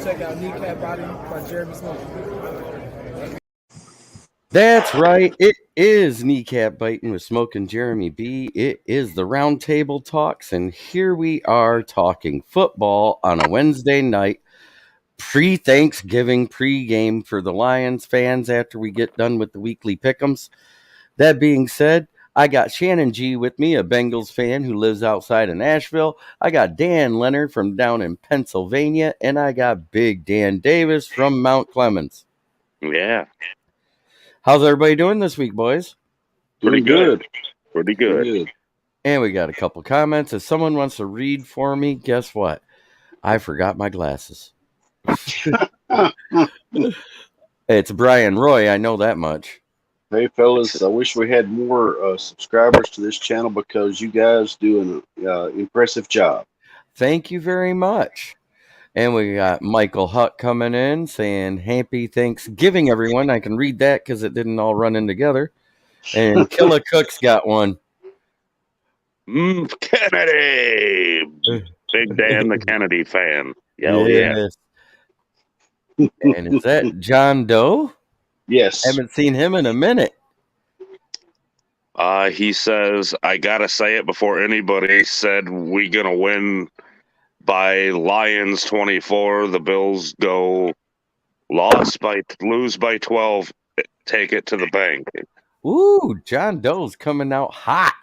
check out Kneecap Body by Jeremy Smokin'. That's right. It is Kneecap Biting with Smokin'Jeremy B. It is the Roundtable Talks, and here we are talking football on a Wednesday night, pre-Thanksgiving pregame for the Lions fans after we get done with the weekly Pick Ems. That being said, I got Shannon G with me, a Bengals fan who lives outside of Nashville. I got Dan Leonard from down in Pennsylvania, and I got Big Dan Davis from Mount Clemens. Yeah. How's everybody doing this week, boys? Pretty good. Pretty good. And we got a couple comments. If someone wants to read for me, guess what? I forgot my glasses. It's Brian Roy. I know that much. Hey, fellas, I wish we had more subscribers to this channel because you guys do an impressive job. Thank you very much. And we got Michael Hutt coming in saying, Happy Thanksgiving, everyone. I can read that because it didn't all run in together. And Killa Cook's got one. Kennedy! Big Dan, the Kennedy fan. Yeah. And is that John Doe? Yes. Haven't seen him in a minute. He says, I gotta say it before anybody said we gonna win by Lions 24. The Bills go lose by 12. Take it to the bank. Ooh, John Doe's coming out hot.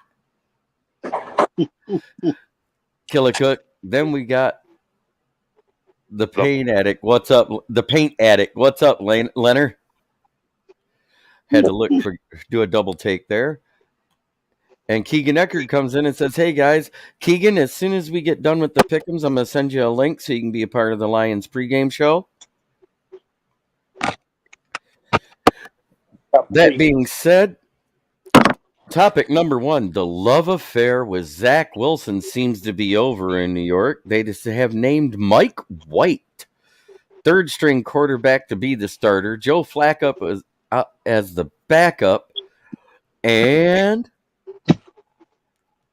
Killa Cook. Then we got the paint addict. What's up? The paint addict. What's up, Leonard? Had to do a double take there. And Keegan Eckert comes in and says, hey, guys, Keegan, as soon as we get done with the Pick'ems, I'm going to send you a link so you can be a part of the Lions pregame show. That being said, topic number one, the love affair with Zach Wilson seems to be over in New York. They just have named Mike White, third-string quarterback, to be the starter. Joe Flacco as the backup, and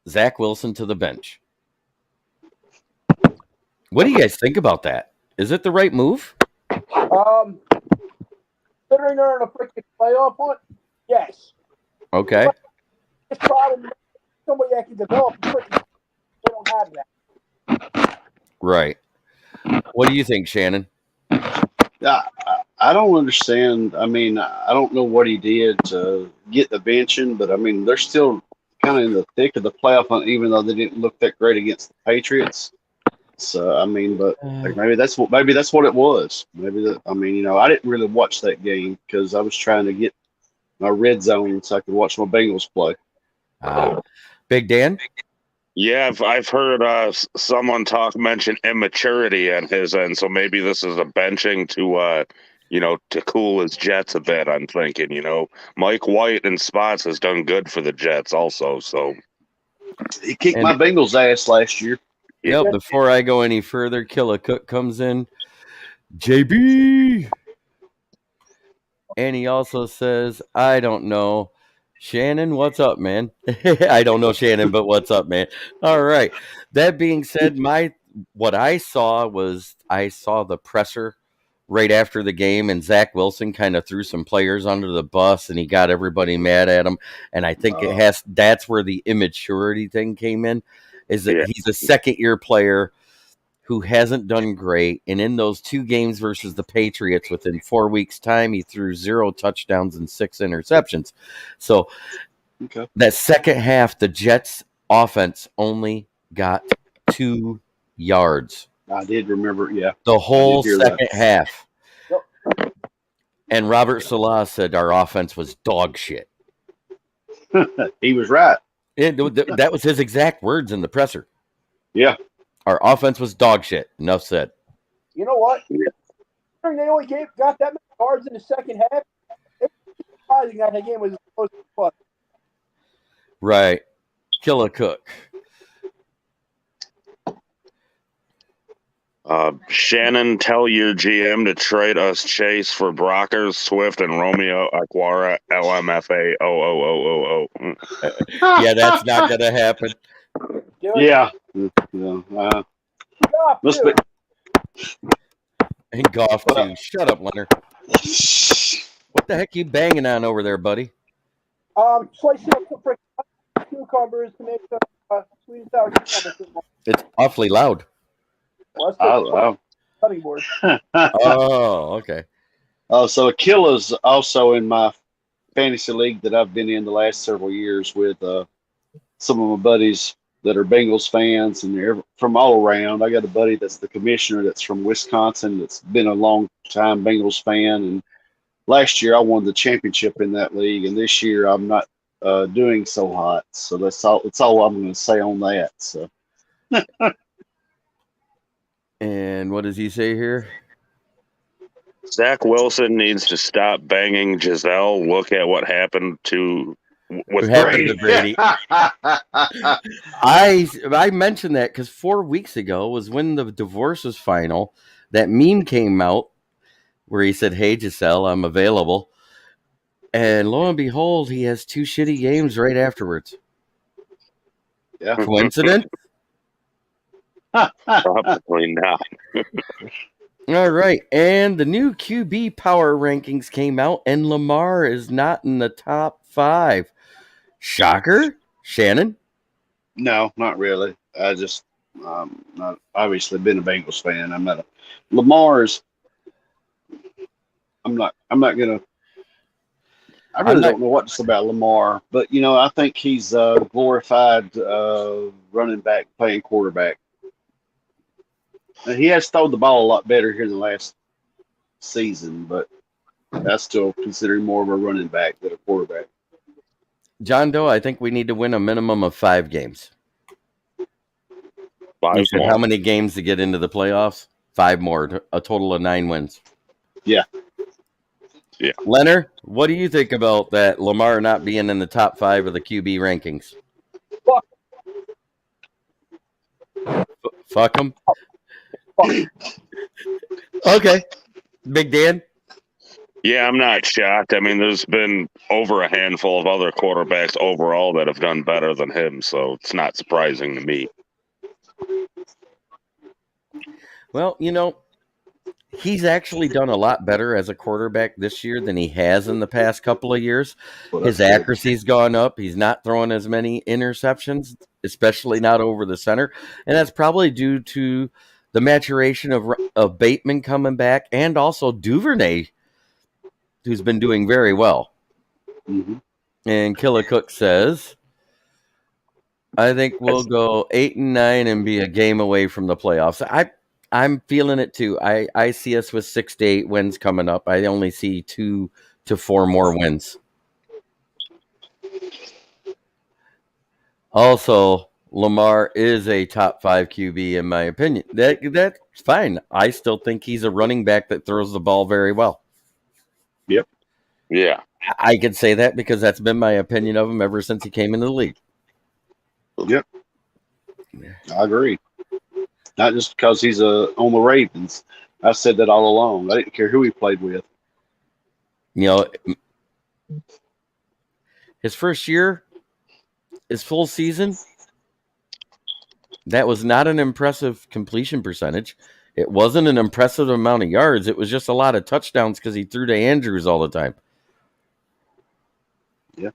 Zach Wilson to the bench. What do you guys think about that? Is it the right move? Considering they're in a freaking playoff hunt, yes. Okay. But it's probably somebody that can develop a freaking. They don't have that. Right. What do you think, Shannon? I don't understand. I mean, I don't know what he did to get the benching, but I mean, they're still kind of in the thick of the playoff hunt, even though they didn't look that great against the Patriots. So I mean, but maybe that's what it was. I didn't really watch that game because I was trying to get my red zone so I could watch my Bengals play. Big Dan? Yeah, I've heard someone mention immaturity on his end, so maybe this is a benching to cool his Jets a bit. I'm thinking, Mike White in spots has done good for the Jets also. So he kicked my Bengals ass last year. Yep. Before I go any further, Killa Cook comes in. JB, and he also says, "I don't know, Shannon. What's up, man? I don't know, Shannon, but what's up, man? All right. That being said, what I saw the presser right after the game, and Zach Wilson kind of threw some players under the bus, and he got everybody mad at him. And I think that's where the immaturity thing came in, is that he's a second-year player who hasn't done great. And in those two games versus the Patriots, within 4 weeks' time, he threw 0 touchdowns and 6 interceptions. So that second half, the Jets' offense only got 2 yards. I did remember, the whole second half. And Robert Salah said our offense was dog shit. He was right. That was his exact words in the presser. Yeah. Our offense was dog shit. Enough said. You know what? They only got that many yards in the second half. It's surprising that game was supposed to be fun. Right. Killa Cook. Shannon, tell your GM to trade us Chase for Brockers, Swift, and Romeo Aquara, LMFA 00000. Yeah, that's not going to happen. Yeah. And golf too. Shut up, Leonard. What the heck you banging on over there, buddy? Slicing up some freaking cucumbers to make some sweet and sour cucumbers. It's awfully loud. Well, that's cutting board. Oh, okay. So Akila's also in my fantasy league that I've been in the last several years with some of my buddies that are Bengals fans, and they're from all around. I got a buddy that's the commissioner that's from Wisconsin that's been a long time Bengals fan, and last year I won the championship in that league, and this year I'm not doing so hot. So that's all I'm going to say on that. So. And what does he say here? Zach Wilson needs to stop banging Giselle. Look at what happened to Brady. I mentioned that because 4 weeks ago was when the divorce was final. That meme came out where he said, "Hey Giselle, I'm available," and lo and behold, he has 2 shitty games right afterwards. Yeah, coincidence? Probably not. All right, and the new QB power rankings came out, and Lamar is not in the top 5. Shocker, Shannon? No, not really. I just not obviously been a Bengals fan. I'm not a Lamar's. I'm not gonna. I really don't know what to say about Lamar, but I think he's a glorified running back playing quarterback. And he has thrown the ball a lot better here in the last season, but I still consider him more of a running back than a quarterback. John Doe, I think we need to win a minimum of 5 games. 5 you said more. How many games to get into the playoffs? 5 more, a total of 9 wins. Yeah. Leonard, what do you think about that Lamar not being in the top 5 of the QB rankings? Fuck him. Okay. Big Dan? Yeah, I'm not shocked. I mean, there's been over a handful of other quarterbacks overall that have done better than him, so it's not surprising to me. Well, he's actually done a lot better as a quarterback this year than he has in the past couple of years. His accuracy's gone up. He's not throwing as many interceptions, especially not over the center. And that's probably due to the maturation of Bateman coming back and also Duvernay, who's been doing very well. Mm-hmm. And Killicook says, I think we'll go 8-9 and be a game away from the playoffs. I'm feeling it too. I see us with 6 to 8 wins coming up. I only see 2 to 4 more wins. Also, Lamar is a top 5 QB in my opinion. That's fine. I still think he's a running back that throws the ball very well. Yep. Yeah. I could say that because that's been my opinion of him ever since he came into the league. Yep. I agree. Not just because he's on the Ravens. I said that all along. I didn't care who he played with. His first year, his full season, that was not an impressive completion percentage. It wasn't an impressive amount of yards. It was just a lot of touchdowns because he threw to Andrews all the time. Yeah.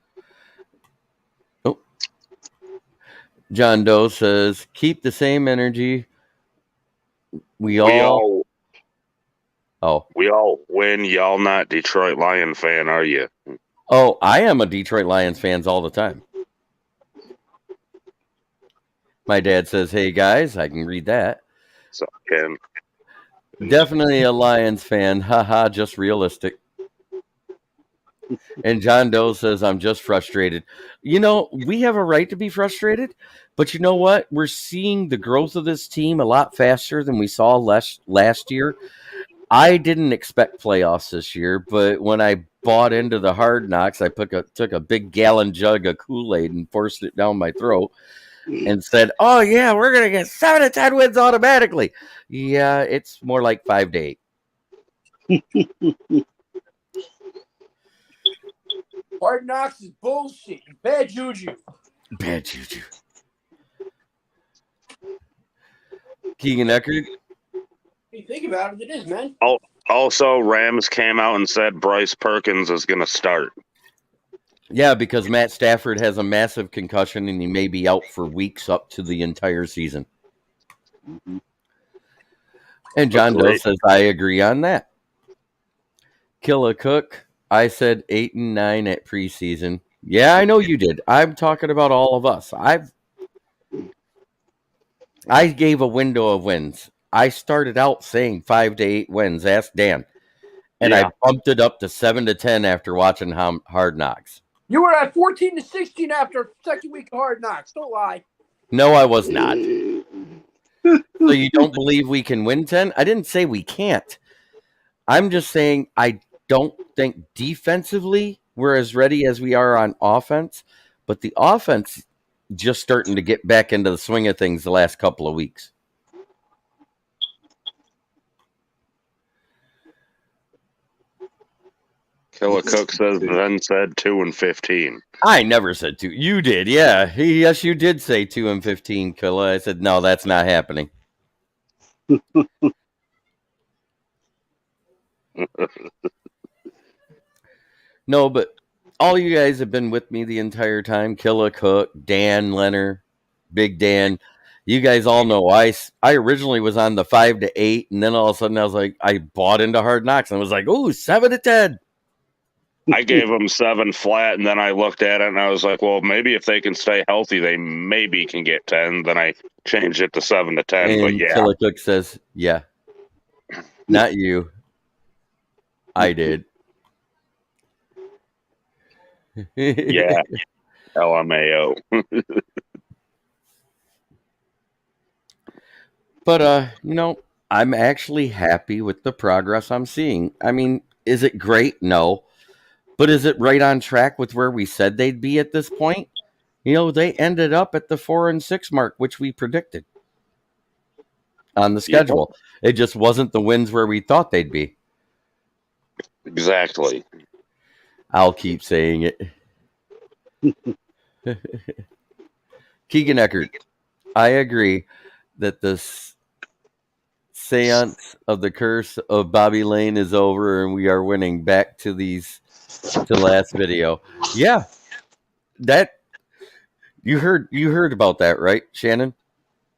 Oh. John Doe says, keep the same energy. We all win. Y'all not Detroit Lion fan, are you? Oh, I am a Detroit Lions fans all the time. My dad says, hey guys, I can read that. So Ken. Definitely a Lions fan. Haha, just realistic. And John Doe says, I'm just frustrated. We have a right to be frustrated, but you know what? We're seeing the growth of this team a lot faster than we saw last year. I didn't expect playoffs this year, but when I bought into the Hard Knocks, I took a big gallon jug of Kool-Aid and forced it down my throat and said, oh, yeah, we're going to get 7 to 10 wins automatically. Yeah, it's more like 5 to 8. Hard Knocks is bullshit. Bad juju. Bad juju. Keegan Eckert. You think about it, it is, man. Also, Rams came out and said Bryce Perkins is going to start. Yeah, because Matt Stafford has a massive concussion and he may be out for weeks up to the entire season. Mhm. And John Agreed. Doe says, I agree on that. Kill a Cook, I said 8 and 9 at preseason. Yeah, I know you did. I'm talking about all of us. I gave a window of wins. I started out saying 5 to 8 wins. Ask Dan. And Yeah. I bumped it up to 7 to 10 after watching Hard Knocks. You were at 14 to 16 after second week of Hard Knocks. Don't lie. No, I was not. So you don't believe we can win 10? I didn't say we can't. I'm just saying I don't think defensively we're as ready as we are on offense, but the offense just starting to get back into the swing of things the last couple of weeks. Killer Cook says then said 2 and 15. I never said 2. You did, yeah. Yes, you did say 2 and 15, Killa. I said, no, that's not happening. No, but all you guys have been with me the entire time. Killa Cook, Dan, Leonard, Big Dan. You guys all know I originally was on the 5 to 8, and then all of a sudden I was like, I bought into Hard Knocks and was like, ooh, 7 to 10. I gave them 7 flat, and then I looked at it and I was like, well, maybe if they can stay healthy, they maybe can get 10. Then I changed it to 7 to 10. And But yeah, Killa Cook says, yeah, not you. I did. yeah, LMAO. But, I'm actually happy with the progress I'm seeing. I mean, is it great? No. But is it right on track with where we said they'd be at this point? They ended up at the 4 and 6 mark, which we predicted on the schedule. It just wasn't the wins where we thought they'd be. Exactly. I'll keep saying it. Keegan Eckert, I agree that the seance of the curse of Bobby Lane is over and we are winning. Back to last video. Yeah. That you heard about that, right, Shannon?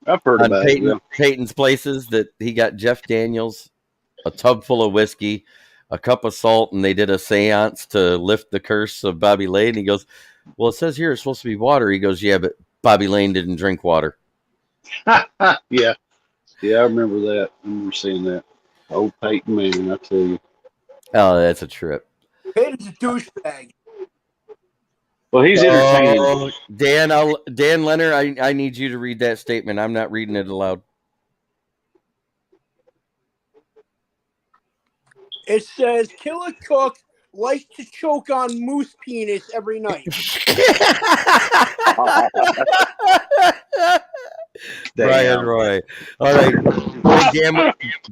I've heard On about it. Peyton's Places, that he got Jeff Daniels a tub full of whiskey, a cup of salt, and they did a seance to lift the curse of Bobby Lane. He goes, well, it says here it's supposed to be water. He goes, yeah, but Bobby Lane didn't drink water. Yeah. Yeah, I remember that. I remember seeing that. Old Peyton Manning, I tell you. Oh, that's a trip. Peyton's a douchebag. Well, he's entertaining. Oh, Dan Leonard, I need you to read that statement. I'm not reading it aloud. It says, Killer Cook likes to choke on moose penis every night. Brian Roy. All right.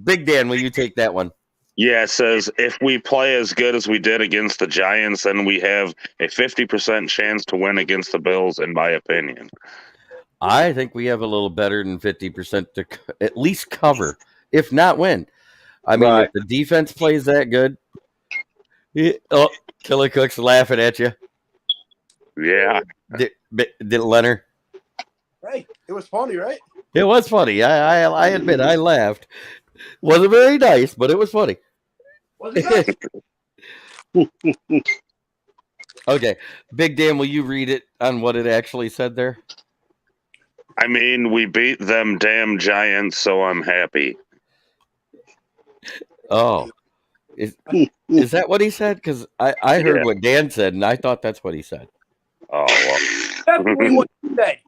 Big Dan, will you take that one? Yeah, it says if we play as good as we did against the Giants, then we have a 50% chance to win against the Bills, in my opinion. I think we have a little better than 50% to at least cover, if not win. I mean, if the defense plays that good. Oh, Killer Cook's laughing at you. Yeah. Did Leonard? Right. It was funny, right? It was funny. I admit I laughed. Wasn't very nice, but it was funny. Wasn't it? Okay. Big Dan, will you read it on what it actually said there? I mean, we beat them damn Giants, so I'm happy. Oh. Is that what he said? Because I heard what Dan said, and I thought that's what he said. Oh, well. Definitely what he said.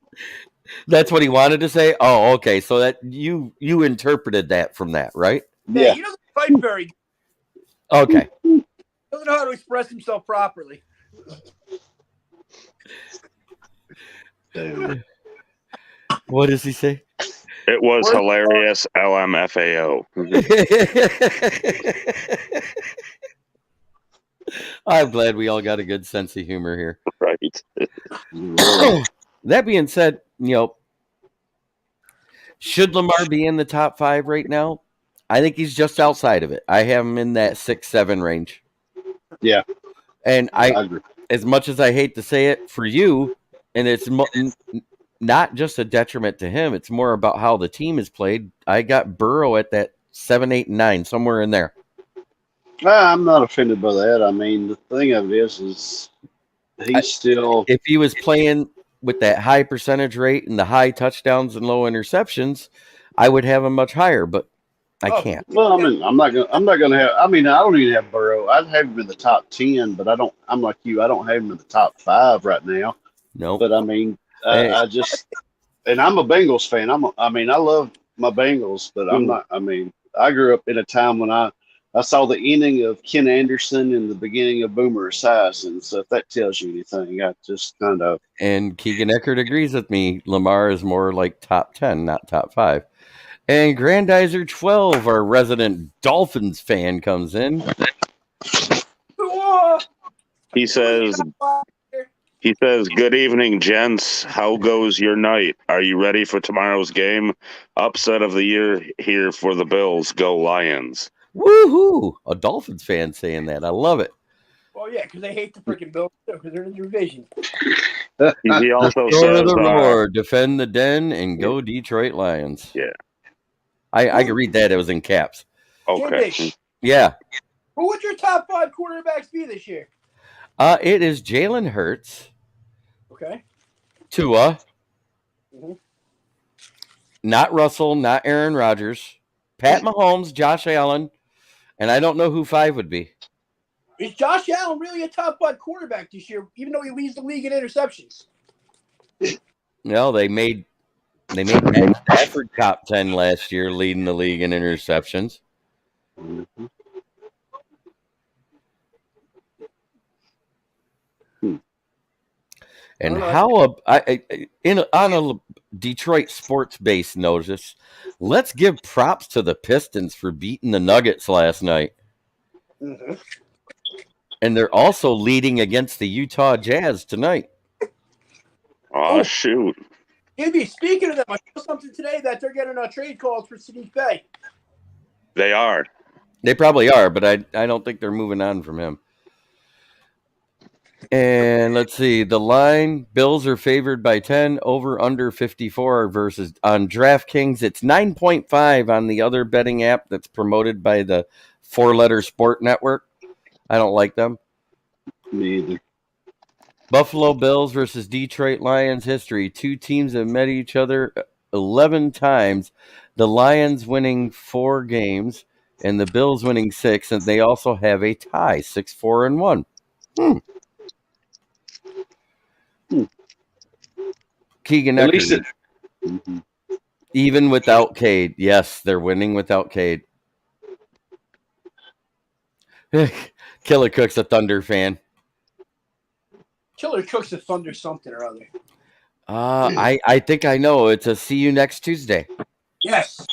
That's what he wanted to say? Oh, okay. So that you interpreted that from that, right? Yeah. He doesn't fight very good. Okay. He doesn't know how to express himself properly. Damn. What does he say? It was hilarious, LMFAO. I'm glad we all got a good sense of humor here. Right. That being said, should Lamar be in the top 5 right now? I think he's just outside of it. I have him in that 6-7 range. Yeah, And I agree. as much as I hate to say it for you, and it's not just a detriment to him, it's more about how the team is played. I got Burrow at that 7, 8, and 9, somewhere in there. I'm not offended by that. I mean, the thing of it is he's still. If he was playing with that high percentage rate and the high touchdowns and low interceptions, I would have him much higher, but I can't. Well, I mean, I'm not gonna have. I mean, I don't even have Burrow. I'd have him in the top 10, but I don't. I'm like you. I don't have him in the top 5 right now. No. But I mean, Hey. I just, and I'm a Bengals fan. I mean, I love my Bengals, but I'm not. I mean, I grew up in a time when I saw the ending of Ken Anderson and the beginning of Boomer Esiason. So if that tells you anything, I just kind of. And Keegan Eckert agrees with me. Lamar is more like top 10, not top 5. And Grandizer 12, our resident Dolphins fan, comes in. He says, "Good evening, gents. How goes your night? Are you ready for tomorrow's game? Upset of the year here for the Bills. Go Lions." Woohoo! A Dolphins fan saying that. I love it. Well, yeah, because they hate the freaking Bills too, because they're in the division. He also Sword says, of the Lord, defend the den and go Detroit Lions. Yeah. I can read that. It was in caps. Okay. Jimmy, Yeah. who would your top 5 quarterbacks be this year? It is Jalen Hurts, Okay. Tua, Mhm. not Russell, not Aaron Rodgers, Pat Mahomes, Josh Allen, and I don't know who 5 would be. Is Josh Allen really a top 5 quarterback this year, even though he leads the league in interceptions? No, they made Matt Stafford top 10 last year, leading the league in interceptions. And how on a Detroit sports-based notice, let's give props to the Pistons for beating the Nuggets last night. Mm-hmm. And they're also leading against the Utah Jazz tonight. Oh, shoot. Gibby, speaking of them, I saw something today that they're getting trade calls for Sadiq Bey. They are. They probably are, but I don't think they're moving on from him. And let's see, the line, Bills are favored by 10, over under 54 versus on DraftKings. It's 9.5 on the other betting app that's promoted by the 4-letter sport network. I don't like them. Me either. Buffalo Bills versus Detroit Lions history. 2 teams have met each other 11 times. The Lions winning 4 games and the Bills winning 6, and they also have a tie, 6-4-1. Keegan At Eckert. least Even without Cade. Yes, they're winning without Cade. Killer Cook's a Thunder fan. Killer Cook's a Thunder something or other. I think I know. It's a see you next Tuesday. Yes.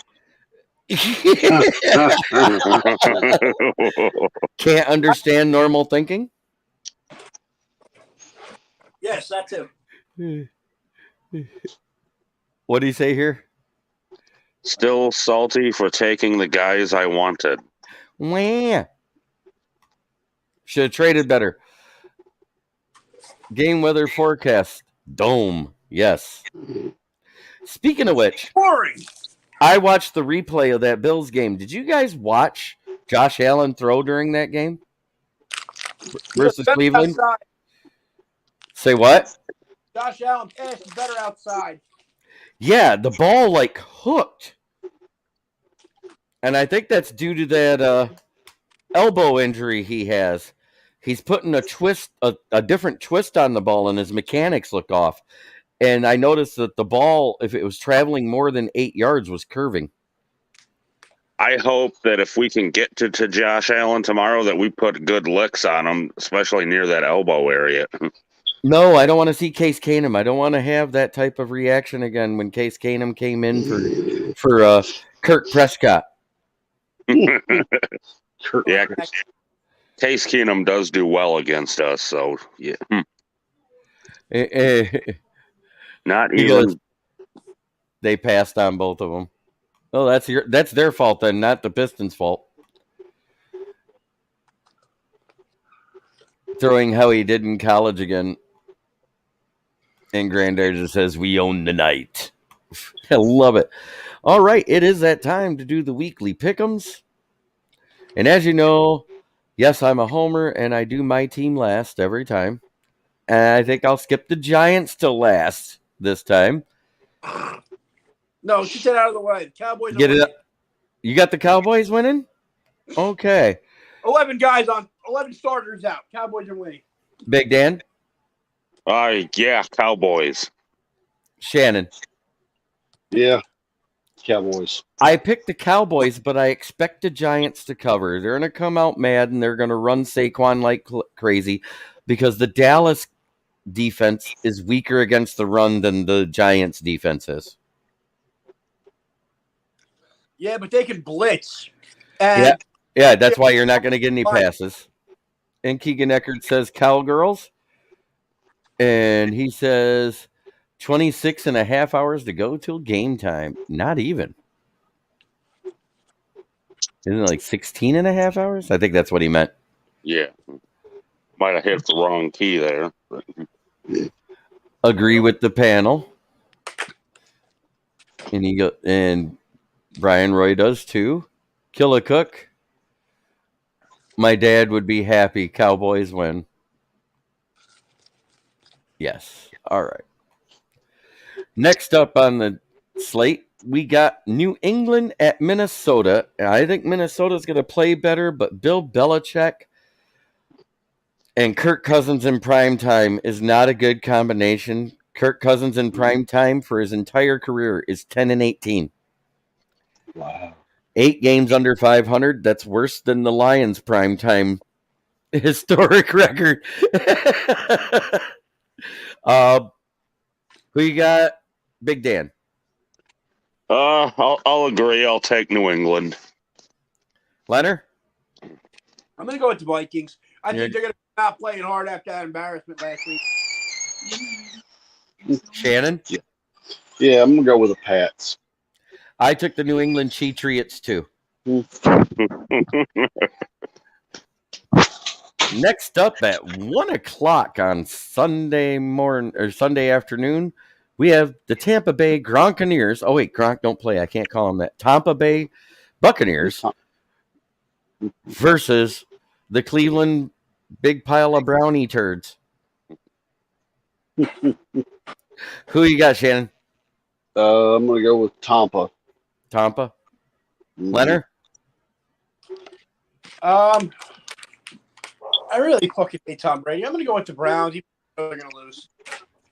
Can't understand normal thinking? Yes, that's it. What do you say here? Still salty for taking the guys I wanted. Wah. Should have traded better. Game weather forecast. Dome. Yes. Speaking of which, Boring. I watched the replay of that Bills game. Did you guys watch Josh Allen throw during that game versus Cleveland? Outside. Say what? Josh Allen passed better outside. Yeah, the ball like hooked. And I think that's due to that elbow injury he has. He's putting a different twist on the ball, and his mechanics look off. And I noticed that the ball, if it was traveling more than 8 yards, was curving. I hope that if we can get to Josh Allen tomorrow, that we put good licks on him, especially near that elbow area. No, I don't want to see Case Keenum. I don't want to have that type of reaction again when Case Keenum came in for Kirk Prescott. Yeah, Case Keenum does do well against us, so yeah. Not even. They passed on both of them. Oh, that's their fault then, not the Pistons' fault. Throwing how he did in college again. And Granddad just says, "We own the night." I love it. All right, it is that time to do the weekly Pick Ems. And as you know, yes, I'm a homer, and I do my team last every time. And I think I'll skip the Giants to last this time. No, get that out of the way. The Cowboys are Get it winning. up. You got the Cowboys winning? Okay. 11 guys on 11 starters out. Cowboys are winning. Big Dan? Yeah, Cowboys. Shannon? Yeah, Cowboys. I picked the Cowboys, but I expect the Giants to cover. They're going to come out mad, and they're going to run Saquon like crazy because the Dallas defense is weaker against the run than the Giants defense is. Yeah, but they can blitz. And Yeah, that's why you're not going to get any passes. And Keegan Eckert says Cowgirls. And he says 26 and a half hours to go till game time. Not even. Isn't it like 16 and a half hours? I think that's what he meant. Yeah. Might have hit the wrong key there. Agree with the panel. And Brian Roy does too. Kill a cook. My dad would be happy. Cowboys win. Yes. All right. Next up on the slate, we got New England at Minnesota. I think Minnesota's going to play better, but Bill Belichick and Kirk Cousins in prime time is not a good combination. Kirk Cousins in prime time for his entire career is 10-18. Wow. 8 games under 500. That's worse than the Lions' prime time historic record. Who you got? Big Dan. I'll agree. I'll take New England. Leonard? I'm going to go with the Vikings. I Yeah. think they're going to come out playing hard after that embarrassment last week. Shannon? Yeah, I'm gonna go with the Pats. I took the New England Cheatriots too. Next up at 1 o'clock on Sunday morning or Sunday afternoon, we have the Tampa Bay Gronkaneers. Oh wait, Gronk don't play. I can't call them that. Tampa Bay Buccaneers versus the Cleveland Big Pile of Brownie Turds. Who you got, Shannon? I'm gonna go with Tampa. Tampa? Leonard? I really fucking hate Tom Brady. I'm going to go with the Browns. Even though they're going to lose.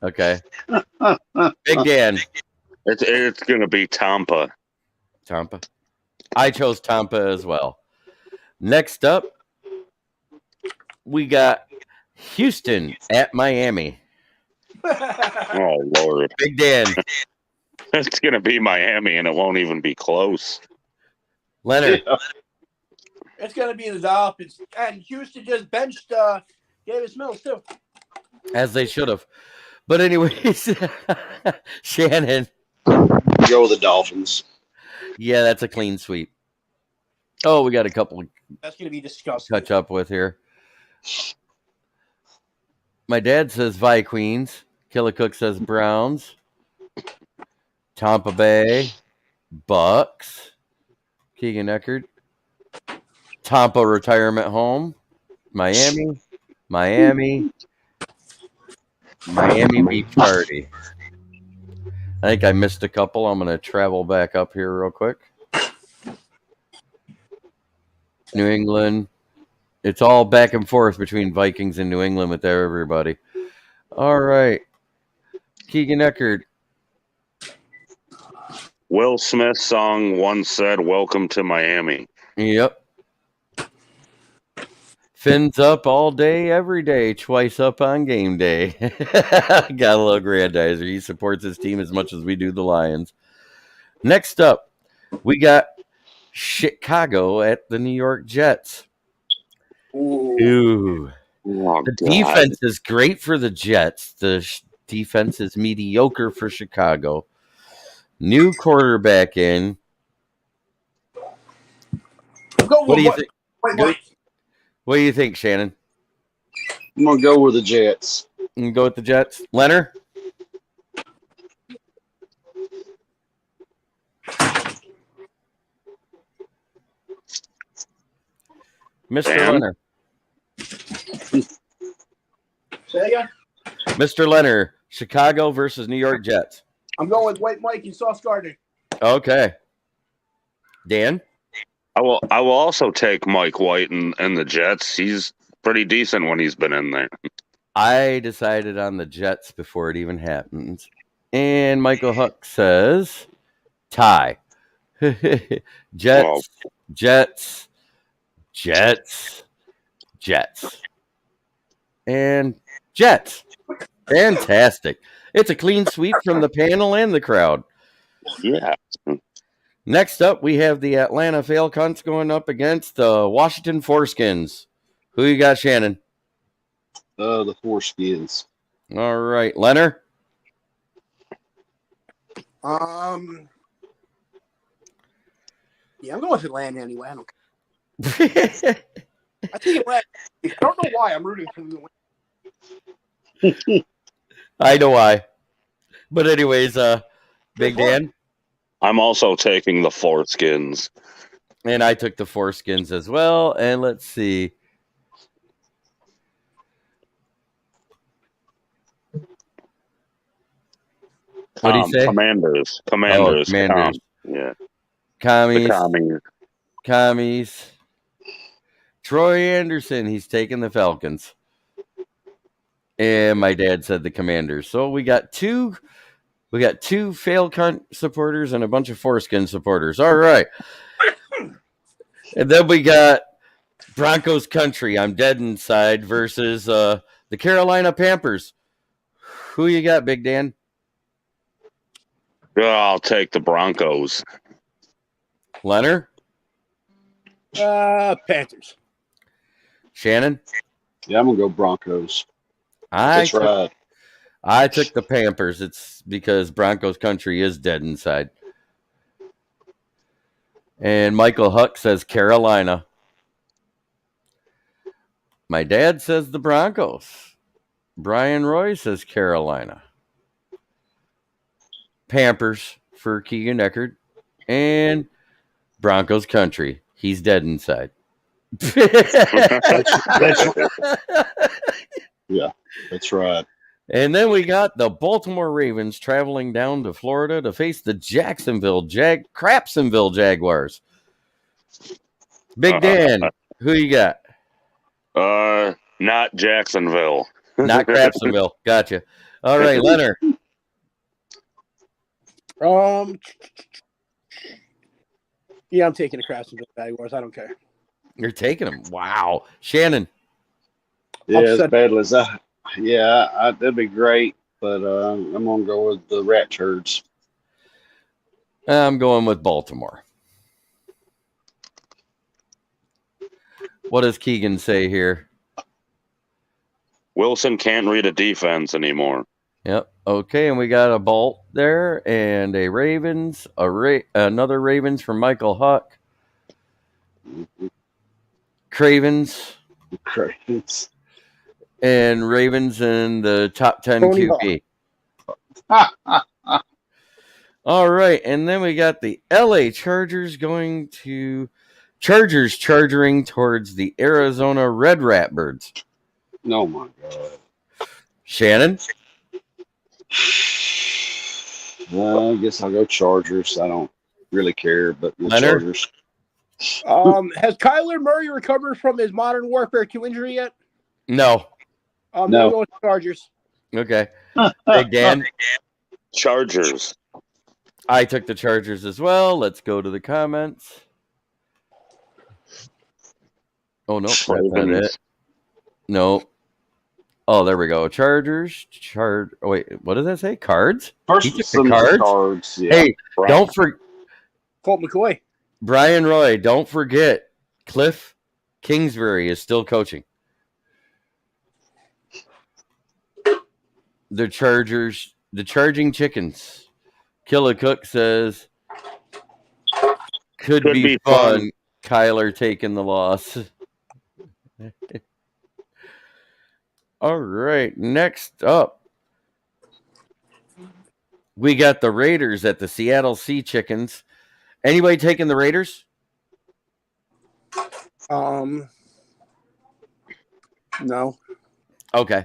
Okay. Big Dan. It's going to be Tampa. Tampa. I chose Tampa as well. Next up, we got Houston at Miami. Oh, Lord. Big Dan. It's going to be Miami, and it won't even be close. Leonard. It's going to be the Dolphins. And Houston just benched Davis Mills, too. As they should have. But anyways, Shannon. Go with the Dolphins. Yeah, that's a clean sweep. Oh, we got a couple That's going to be disgusting. catch up with here. My dad says Vikings. Killicook says Browns. Tampa Bay. Bucks. Keegan Eckert. Tampa retirement home. Miami. Beach party. I think I missed a couple. I'm going to travel back up here real quick. New England. It's all back and forth between Vikings and New England with everybody. All right. Keegan Eckert. Will Smith's song once said, "Welcome to Miami." Yep. Fins up all day, every day, twice up on game day. Got a little grandizer. He supports his team as much as we do the Lions. Next up, we got Chicago at the New York Jets. Ooh. Oh, The God. defense is great for the Jets. The defense is mediocre for Chicago. New quarterback in. go What do with you White think? Mike. What do you think, Shannon? I'm gonna go with the Jets. You go with the Jets. Leonard? Mr. Dan? Leonard. Say again? Mr. Leonard, Chicago versus New York Jets. I'm going with White Mike and Sauce Gardner. Okay. Dan? I will also take Mike White and the Jets. He's pretty decent when he's been in there. I decided on the Jets before it even happens. And Michael Huck says tie. Jets, Jets, Jets, Jets. And Jets. Fantastic. It's a clean sweep from the panel and the crowd. Yeah. Next up, we have the Atlanta Falcons going up against the Washington Foreskins. Who you got, Shannon? The Foreskins. All right. Leonard? Yeah, I'm going with Atlanta anyway. I don't care. I think Atlanta. I don't know why I'm rooting for them. I know why. But anyways, Big Dan? I'm also taking the Foreskins. And I took the Foreskins as well. And let's see. What do you say? Commanders. Oh, Commanders. Yeah. Commies. The Commies. Troy Anderson, he's taking the Falcons. And my dad said the Commanders. So we got two Falcon supporters and a bunch of Foreskin supporters. All right. And then we got Broncos Country, I'm dead inside, versus the Carolina Panthers. Who you got, Big Dan? I'll take the Broncos. Leonard? Panthers. Shannon? Yeah, I'm gonna go Broncos. I took the Panthers. It's because Broncos Country is dead inside. And Michael Huck says Carolina. My dad says the Broncos. Brian Roy says Carolina. Pampers for Keegan Eckert. And Broncos Country. He's dead inside. Yeah, that's right. And then we got the Baltimore Ravens traveling down to Florida to face the Crapsonville Jaguars. Big Dan, who you got? Not Jacksonville. Not Crapsonville. Gotcha. All right, Leonard. Yeah, I'm taking the Craftsonville Jaguars. I don't care. You're taking them. Wow. Shannon. Yeah, Upset. as badly as I. Yeah, that'd be great, but I'm gonna go with the Rat Turds. I'm going with Baltimore. What does Keegan say here? Wilson can't read a defense anymore. Yep. Okay, and we got a Bolt there and a Ravens, another Ravens from Michael Huck. Cravens. Cravens. And Ravens in the top 10 Tony QB. All right, and then we got the LA Chargers charging towards the Arizona Red Ratbirds. Oh my God. Shannon? I guess I'll go Chargers. I don't really care, but the Leonard? Chargers. Has Kyler Murray recovered from his Modern Warfare 2 injury yet? No. No. Go with the Chargers. Okay. Big Dan? Chargers. I took the Chargers as well. Let's go to the comments. Oh, no. That's not it. No. Oh, there we go. Chargers. Wait, what does that say? Cards? First, He took the some cards. Yeah. Hey, don't forget. Colt McCoy. Brian Roy, don't forget, Cliff Kingsbury is still coaching. The Chargers, the Charging Chickens. Killa Cook says, could be fun. Kyler taking the loss. All right, next up, we got the Raiders at the Seattle Sea Chickens. Anybody taking the Raiders? No. Okay.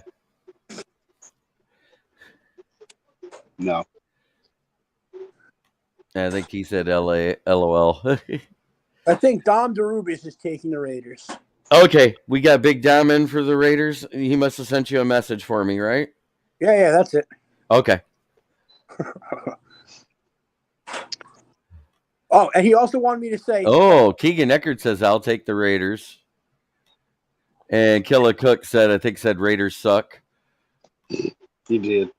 No. I think he said LA, LOL. I think Dom DeRubis is taking the Raiders. Okay, we got Big Dom in for the Raiders. He must have sent you a message for me, right? Yeah, that's it. Okay. Oh, and he also wanted me to say. Oh, Keegan Eckert says, I'll take the Raiders. And Killa Cook said Raiders suck. He did.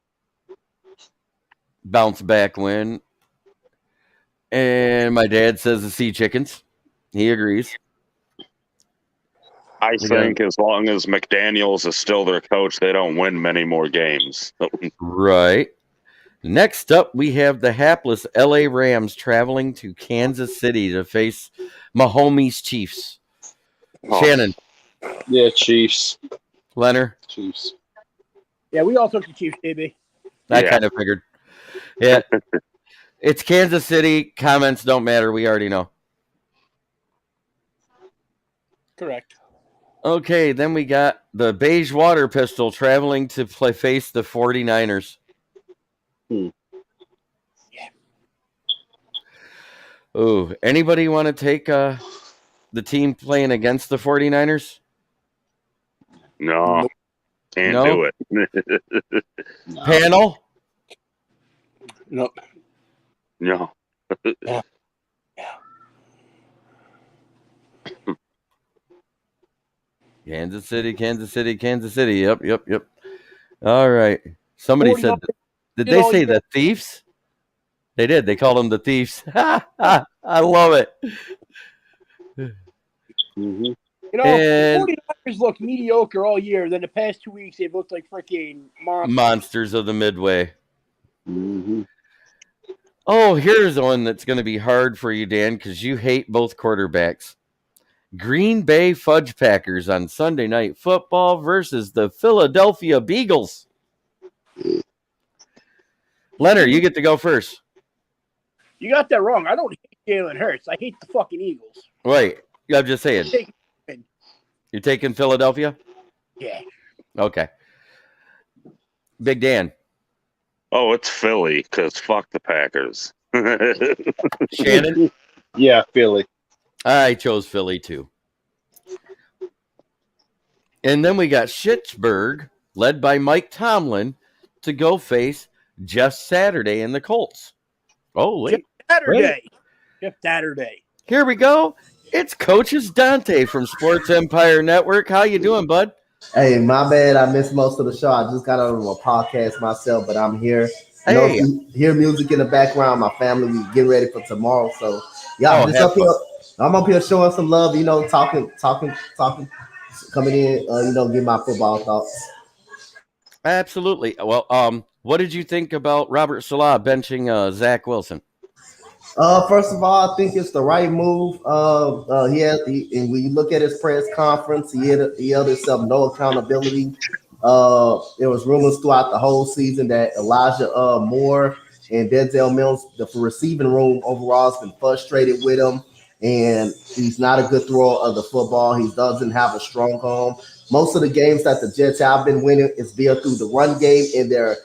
Bounce back win. And my dad says the Sea Chickens. He agrees. I think as long as McDaniels is still their coach, they don't win many more games. Right. Next up, we have the hapless LA Rams traveling to Kansas City to face Mahomes Chiefs. Oh. Shannon. Yeah, Chiefs. Leonard. Chiefs. Yeah, we all took the Chiefs, baby. I Yeah. kind of figured. Yeah. It's Kansas City. Comments don't matter. We already know. Correct. Okay, then we got the Beige Water Pistol traveling to face the 49ers. Yeah. Ooh, anybody want to take the team playing against the 49ers? No, Nope. can't No? do it. No. Panel? Nope. No. Kansas City, Kansas City, Kansas City. Yep. All right. Somebody said, did they say the Thieves? They did. They called them the Thieves. I love it. Mm-hmm. You know, And 49ers look mediocre all year. Then the past 2 weeks, they've looked like freaking monsters. Monsters of the Midway. Mm-hmm. Oh, here's one that's going to be hard for you, Dan, because you hate both quarterbacks. Green Bay Fudge Packers on Sunday Night Football versus the Philadelphia Beagles. Leonard, you get to go first. You got that wrong. I don't hate Jalen Hurts. I hate the fucking Eagles. Wait, I'm just saying. You're taking Philadelphia? Yeah. Okay. Big Dan. Oh, it's Philly, because fuck the Packers. Shannon? Yeah, Philly. I chose Philly too. And then we got Schittsburg, led by Mike Tomlin, to go face Jeff Saturday and the Colts. Oh, wait. Jeff Saturday. Here we go. It's Coaches Dante from Sports Empire Network. How you doing, bud? Hey, my bad. I missed most of the show. I just got on a podcast myself, but I'm here. You know, if you hear music in the background, my family, we getting ready for tomorrow. So, yeah, I'm up here showing some love, you know, talking, coming in, give my football thoughts. Absolutely. Well, what did you think about Robert Salah benching Zach Wilson? First of all, I think it's the right move. And when you look at his press conference, he held himself no accountability. There was rumors throughout the whole season that Elijah Moore and Denzel Mills, the receiving room overall, has been frustrated with him, and he's not a good thrower of the football. He doesn't have a strong arm. Most of the games that the Jets have been winning is via through the run game and their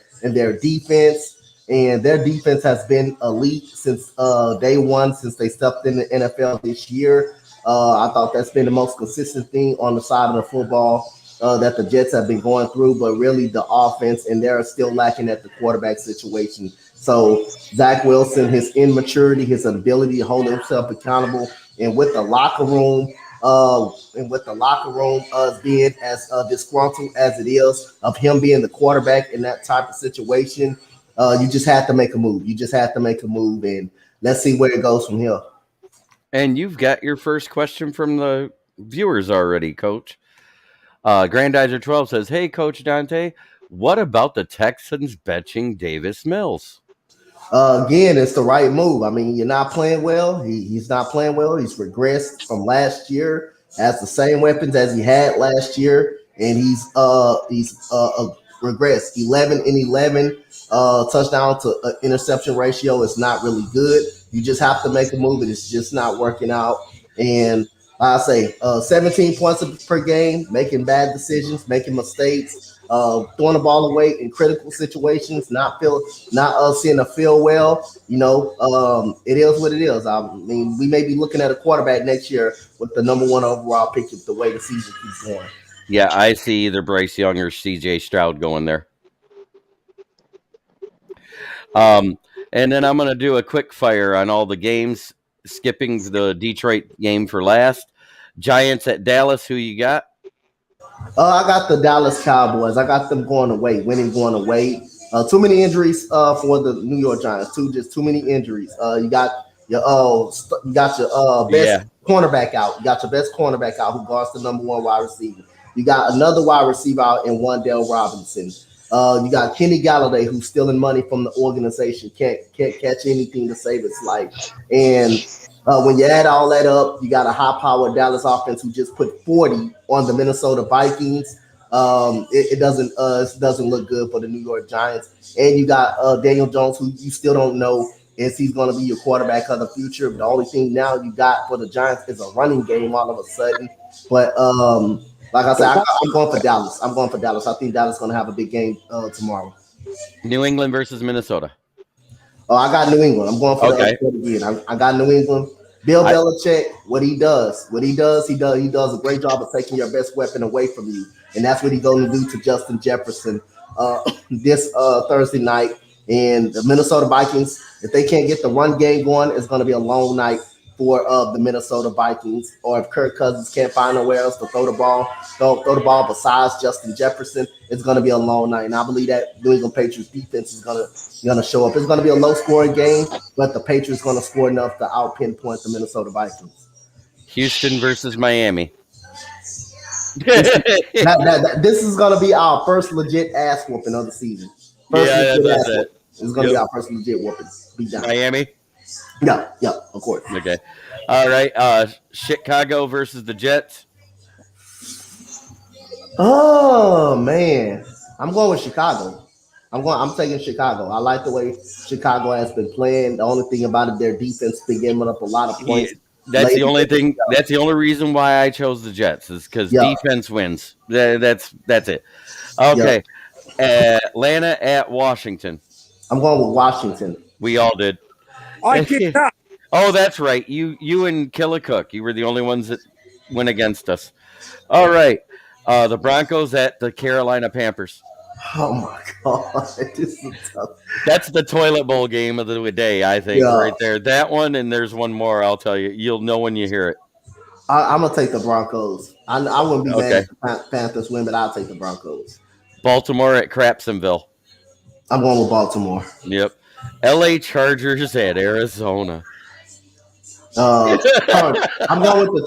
defense. And their defense has been elite since day one, since they stepped in the NFL this year. I thought that's been the most consistent thing on the side of the football that the Jets have been going through, but really the offense, and they're still lacking at the quarterback situation. So Zach Wilson, his immaturity, his ability to hold himself accountable, and with the locker room, being as disgruntled as it is of him being the quarterback in that type of situation, you just have to make a move. And let's see where it goes from here. And you've got your first question from the viewers already, Coach. Grandizer 12 says, "Hey, Coach Dante, what about the Texans benching Davis Mills?" Again, it's the right move. I mean, you're not playing well. He's not playing well. He's regressed from last year. Has the same weapons as he had last year, and he's regressed. 11 and 11 touchdown to interception ratio is not really good. You just have to make a move, and it's just not working out. And I say 17 points per game, making bad decisions, making mistakes, throwing the ball away in critical situations, not seeing the feel well. It is what it is. I mean, we may be looking at a quarterback next year with the number 1 overall pick if the way the season keeps going. Yeah, I see either Bryce Young or C.J. Stroud going there. And then I'm going to do a quick fire on all the games, skipping the Detroit game for last. Giants at Dallas, who you got? I got the Dallas Cowboys. I got them going away, going away. Too many injuries for the New York Giants. Too many injuries. You got your best cornerback out. You got your best cornerback out who guards the number 1 wide receiver. You got another wide receiver out in Wan'Dale Robinson. You got Kenny Galladay, who's stealing money from the organization, can't catch anything to save his life. And when you add all that up, you got a high-powered Dallas offense who just put 40 on the Minnesota Vikings. It doesn't look good for the New York Giants. And you got Daniel Jones, who you still don't know if he's going to be your quarterback of the future. But the only thing now you got for the Giants is a running game all of a sudden. But like I said, I'm going for Dallas. I think Dallas is going to have a big game tomorrow. New England versus Minnesota. Oh, I got New England. I'm going for the upset again. I got New England. Bill Belichick, what he does, he does a great job of taking your best weapon away from you, and that's what he's going to do to Justin Jefferson this Thursday night. And the Minnesota Vikings, if they can't get the run game going, it's going to be a long night for the Minnesota Vikings. Or if Kirk Cousins can't find nowhere else to throw the ball besides Justin Jefferson, it's going to be a long night. And I believe that New England Patriots defense is going to show up. It's going to be a low-scoring game, but the Patriots are going to score enough to out-pinpoint the Minnesota Vikings. Houston versus Miami. This is going to be our first legit ass whooping of the season. That's it. It's going to be our first legit whooping. Be down. Miami? Yeah, of course. Okay. All right. Chicago versus the Jets. Oh man, I'm going with Chicago. I'm taking Chicago. I like the way Chicago has been playing. The only thing about it, their defense been giving up a lot of points. Yeah, that's the only thing. That's the only reason why I chose the Jets is because defense wins. That's it. Okay. Atlanta at Washington. I'm going with Washington. We all did. I did not. Oh, that's right. You and Killicook. You were the only ones that went against us. All right. The Broncos at the Carolina Panthers. Oh my God, this is tough. That's the toilet bowl game of the day, I think, right there. That one, and there's one more. I'll tell you. You'll know when you hear it. I'm gonna take the Broncos. I wouldn't be mad if the Panthers win, but I'll take the Broncos. Baltimore at Crapsonville. I'm going with Baltimore. Yep. LA Chargers at Arizona. I'm going with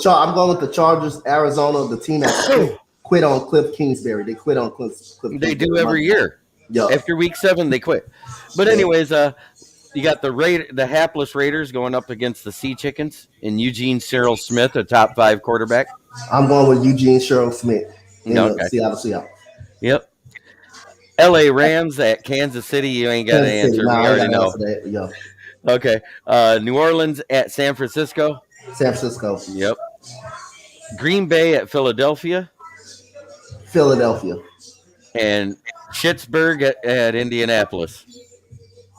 the Chargers. Arizona, the team that quit on Cliff Kingsbury. They quit on Cliff. They do every year. Yeah. After week 7, they quit. But anyways, you got the hapless Raiders going up against the Sea Chickens and Eugene Cyril Smith, a top 5 quarterback. I'm going with Eugene Cyril Smith. Seattle. Yep. LA Rams at Kansas City. You ain't got to answer. We already know. Yeah. Okay. New Orleans at San Francisco. San Francisco. Yep. Green Bay at Philadelphia. Philadelphia. And Pittsburgh at Indianapolis.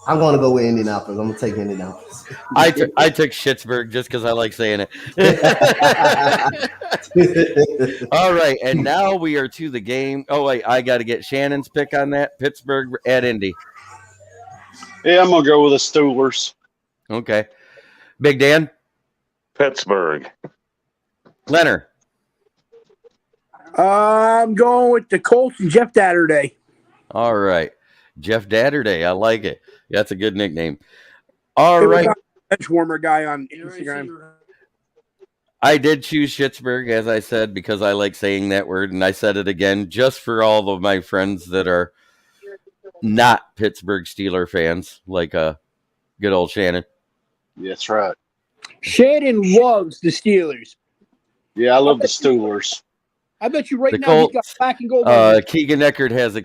I'm going to go with Indianapolis. I'm going to take Indianapolis. I took Pittsburgh just because I like saying it. All right, and now we are to the game. Oh, wait, I got to get Shannon's pick on that. Pittsburgh at Indy. Yeah, I'm going to go with the Steelers. Okay. Big Dan? Pittsburgh. Leonard? I'm going with the Colts and Jeff Datterday. All right. Jeff Datterday. I like it. That's a good nickname. All right. Bench warmer guy on Instagram. I did choose Pittsburgh, as I said, because I like saying that word, and I said it again just for all of my friends that are not Pittsburgh Steeler fans, like Good old Shannon. That's right. Shannon loves the Steelers. Yeah, I love the Steelers. I bet you right The now he's got Colts. black and gold on his Keegan Eckert has a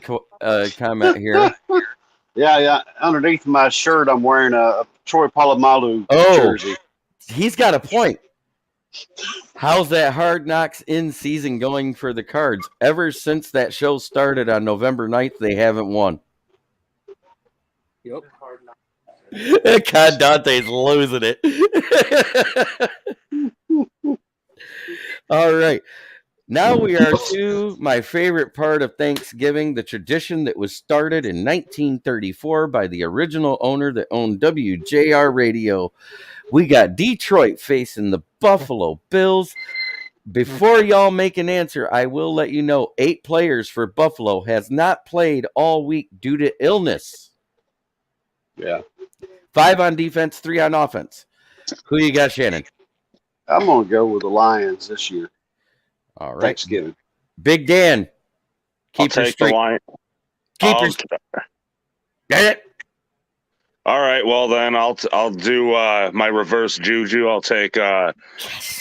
comment here. Yeah. Underneath my shirt, I'm wearing a Troy Polamalu Oh. jersey. He's got a point. How's that Hard Knocks in season going for the Cards? Ever since that show started on November 9th, they haven't won. Yep. God, Dante's losing it. All right. Now we are to my favorite part of Thanksgiving, the tradition that was started in 1934 by the original owner that owned WJR Radio. We got Detroit facing the Buffalo Bills. Before y'all make an answer, I will let you know 8 players for Buffalo has not played all week due to illness. Yeah. 5 on defense, 3 on offense. Who you got, Shannon? I'm going to go with the Lions this year. All right. Thanksgiving. Big Dan. I'll take the line. Get it. All right, well then I'll do my reverse juju. I'll take Buffalo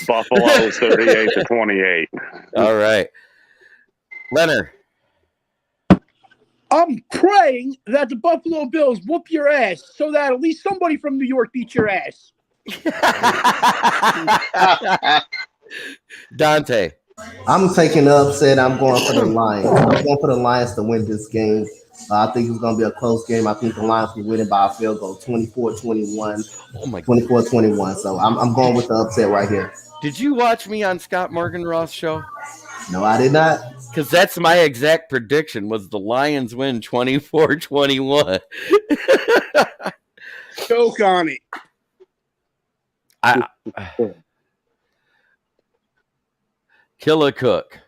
38-28. All right. Leonard. I'm praying that the Buffalo Bills whoop your ass so that at least somebody from New York beats your ass. Dante. I'm taking the upset. I'm going for the Lions. I'm going for the Lions to win this game. I think it's going to be a close game. I think the Lions will win it by a field goal, 24-21. Oh my God. 24-21. So I'm going with the upset right here. Did you watch me on Scott Morganroth's show? No, I did not. Because that's my exact prediction was the Lions win 24-21. Choke on it. Kill a cook.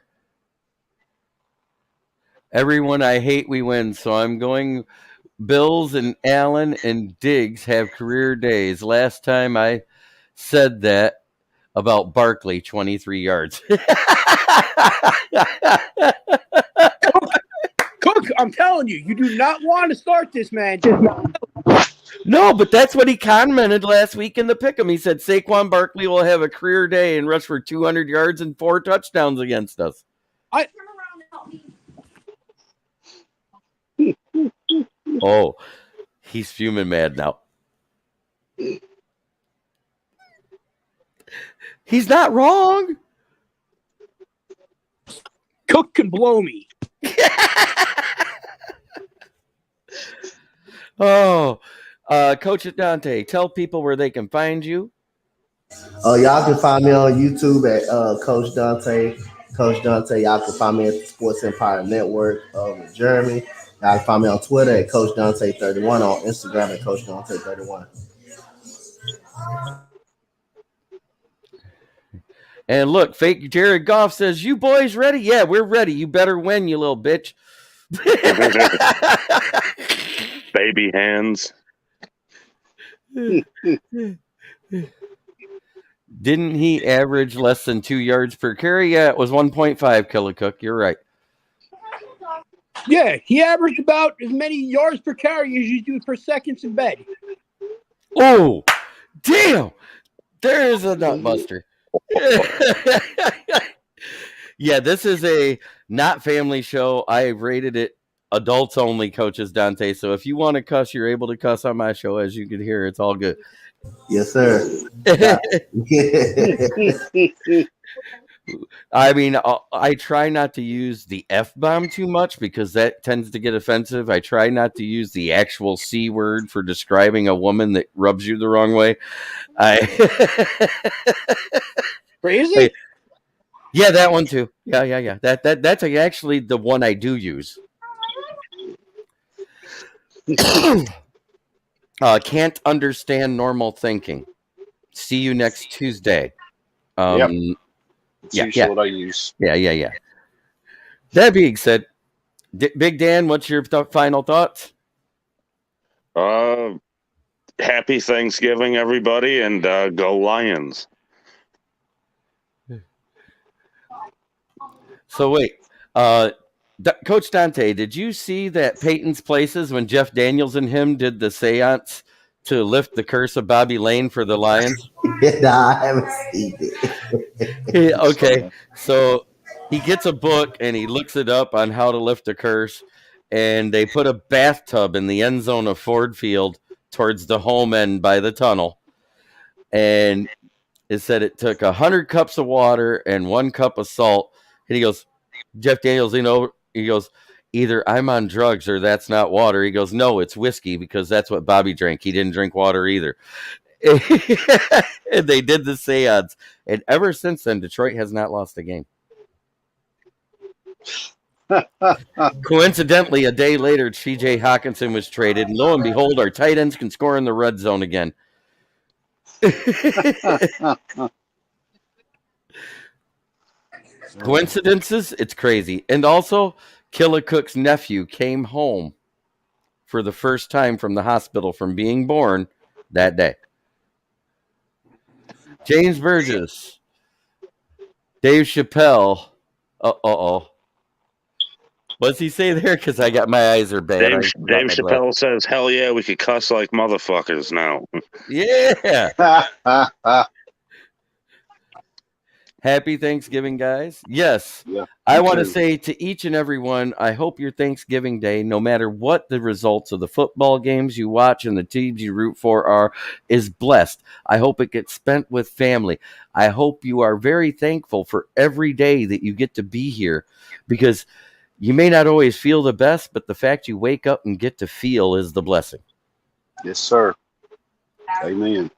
Everyone I hate, we win. So I'm going Bills and Allen and Diggs have career days. Last time I said that about Barkley, 23 yards. Cook, I'm telling you, you do not want to start this, man. No, but that's what he commented last week in the Pick 'em. He said Saquon Barkley will have a career day and rush for 200 yards and 4 touchdowns against us. Oh, he's fuming mad now. He's not wrong. Cook can blow me. Oh, Coach Dante, tell people where they can find you. Y'all can find me on YouTube at Coach Dante. Coach Dante, y'all can find me at the Sports Empire Network with Jeremy. Y'all can find me on Twitter at Coach Dante31, on Instagram at Coach Dante31. And look, fake Jared Goff says, "You boys ready? Yeah, we're ready. You better win, you little bitch." Baby hands. Didn't he average less than 2 yards per carry? Yeah, it was 1.5, Killicook. You're right. Yeah, he averaged about as many yards per carry as you do per seconds in bed. Oh, damn. There's a nutbuster. Yeah, this is a not family show. I rated it adults only, Coaches Dante. So if you want to cuss, you're able to cuss on my show. As you can hear, it's all good. Yes, sir. I mean, I try not to use the F-bomb too much because that tends to get offensive. I try not to use the actual C word for describing a woman that rubs you the wrong way. Crazy? Yeah, that one too. Yeah. That's actually the one I do use. Can't understand normal thinking. See you next Tuesday. Yep. That's what I use. Yeah. That being said, Big Dan, what's your final thoughts? Happy Thanksgiving, everybody, and go Lions. So wait, Coach Dante, did you see that Peyton's Places when Jeff Daniels and him did the seance to lift the curse of Bobby Lane for the Lions? Nah, I haven't seen it. Okay, so he gets a book and he looks it up on how to lift a curse, and they put a bathtub in the end zone of Ford Field towards the home end by the tunnel, and it said it took 100 cups of water and 1 cup of salt. And he goes, Jeff Daniels, he goes, either I'm on drugs or that's not water. He goes, no, it's whiskey, because that's what Bobby drank. He didn't drink water either. And they did the seance. And ever since then, Detroit has not lost a game. Coincidentally, a day later, TJ Hawkinson was traded. And lo and behold, our tight ends can score in the red zone again. Coincidences? It's crazy. And also, Killicook's nephew came home for the first time from the hospital from being born that day. James Burgess, Dave Chappelle. Uh-oh. What's he say there? Because I got my eyes are bad. Dave Chappelle says, hell yeah, we could cuss like motherfuckers now. Yeah. Happy Thanksgiving, guys. Yes. Yeah, I want to say to each and every one, I hope your Thanksgiving Day, no matter what the results of the football games you watch and the teams you root for are, is blessed. I hope it gets spent with family. I hope you are very thankful for every day that you get to be here, because you may not always feel the best, but the fact you wake up and get to feel is the blessing. Yes, sir. Amen.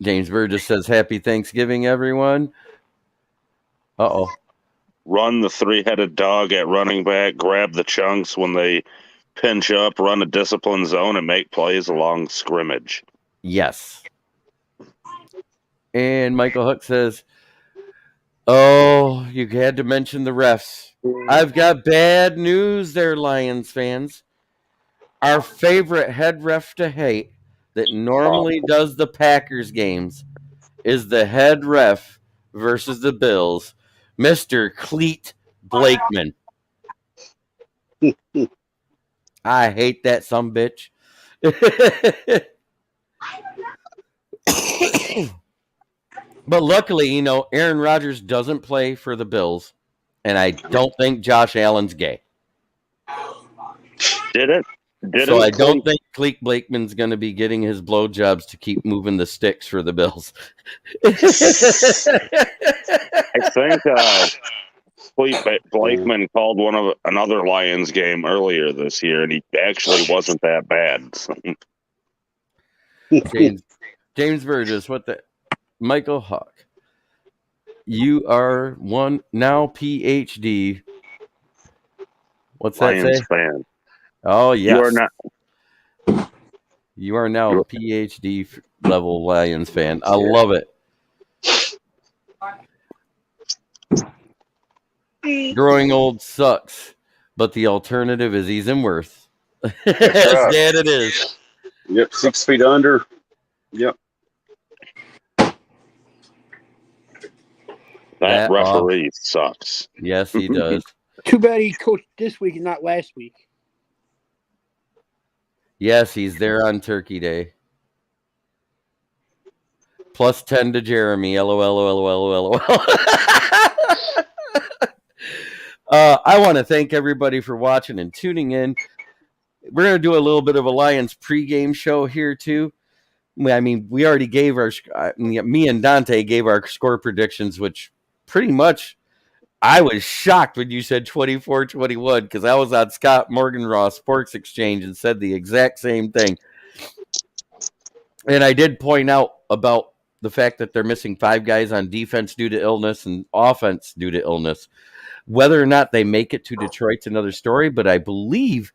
James Burgess says, happy Thanksgiving, everyone. Uh-oh. Run the three-headed dog at running back, grab the chunks when they pinch up, run a discipline zone, and make plays along scrimmage. Yes. And Michael Hook says, oh, you had to mention the refs. I've got bad news there, Lions fans. Our favorite head ref to hate that normally does the Packers games is the head ref versus the Bills, Mr. Cleet Blakeman. I hate that sumbitch. But luckily, Aaron Rodgers doesn't play for the Bills, and I don't think Josh Allen's gay. So I don't think Cleet Blakeman's going to be getting his blowjobs to keep moving the sticks for the Bills. I think Cleet Blakeman called another Lions game earlier this year, and he actually wasn't that bad. So. James Burgess, Michael Hawk, you are one now PhD. What's that Lions say? fan. Oh, yes. You are now a PhD level Lions fan. I love it. Growing old sucks, but the alternative is ease and worth. As bad it is. Yep, 6 feet under. Yep. That referee sucks. Yes, he does. Too bad he coached this week and not last week. Yes, he's there on Turkey Day. Plus 10 to Jeremy. LOL. I want to thank everybody for watching and tuning in. We're going to do a little bit of a Lions pregame show here, too. I mean, we already gave me and Dante gave our score predictions, which pretty much I was shocked when you said 24-21, because I was on Scott Morganraw Sports Exchange and said the exact same thing. And I did point out about the fact that they're missing 5 guys on defense due to illness and offense due to illness. Whether or not they make it to Detroit's another story, but I believe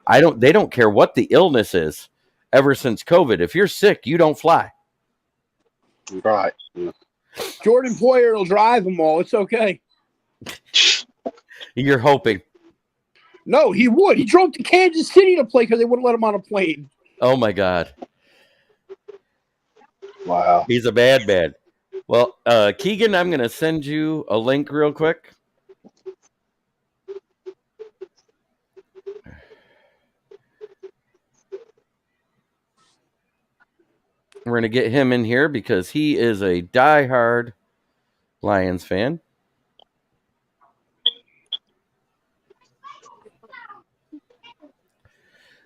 they don't care what the illness is ever since COVID. If you're sick, you don't fly. Right. Yeah. Jordan Poyer will drive them all. It's okay. You're hoping. No, he would. He drove to Kansas City to play because they wouldn't let him on a plane. Oh, my God. Wow. He's a bad man. Well, Keegan, I'm going to send you a link real quick. We're going to get him in here because he is a diehard Lions fan.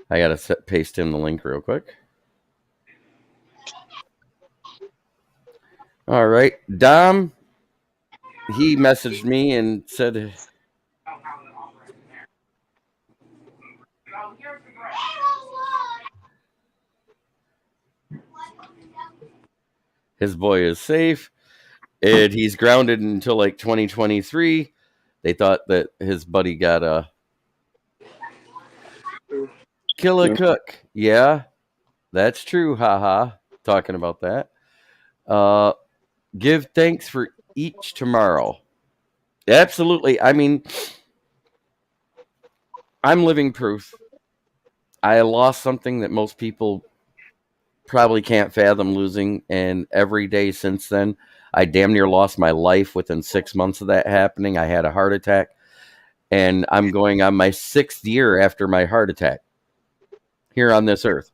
I got to paste him the link real quick. All right. Dom, he messaged me and said, his boy is safe and he's grounded until like 2023. They thought that his buddy got a kill a cook. Yeah, that's true. Haha. Talking about that. Give thanks for each tomorrow. Absolutely. I mean, I'm living proof. I lost something that most people probably can't fathom losing, and every day since then, I damn near lost my life within 6 months of that happening. I had a heart attack, and I'm going on my 6th year after my heart attack here on this earth,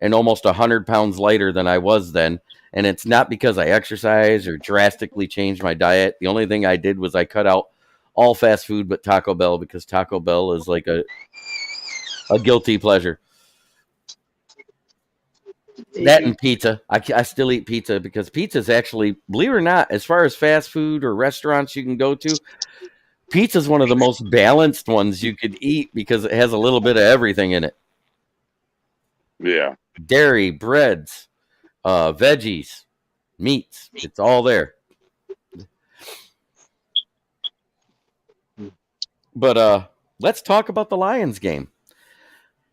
and almost 100 pounds lighter than I was then. And it's not because I exercise or drastically changed my diet. The only thing I did was I cut out all fast food but Taco Bell, because Taco Bell is like a guilty pleasure. That and pizza. I still eat pizza because pizza is actually, believe it or not, as far as fast food or restaurants you can go to, pizza is one of the most balanced ones you could eat because it has a little bit of everything in it. Yeah. Dairy, breads, veggies, meats. It's all there. But let's talk about the Lions game.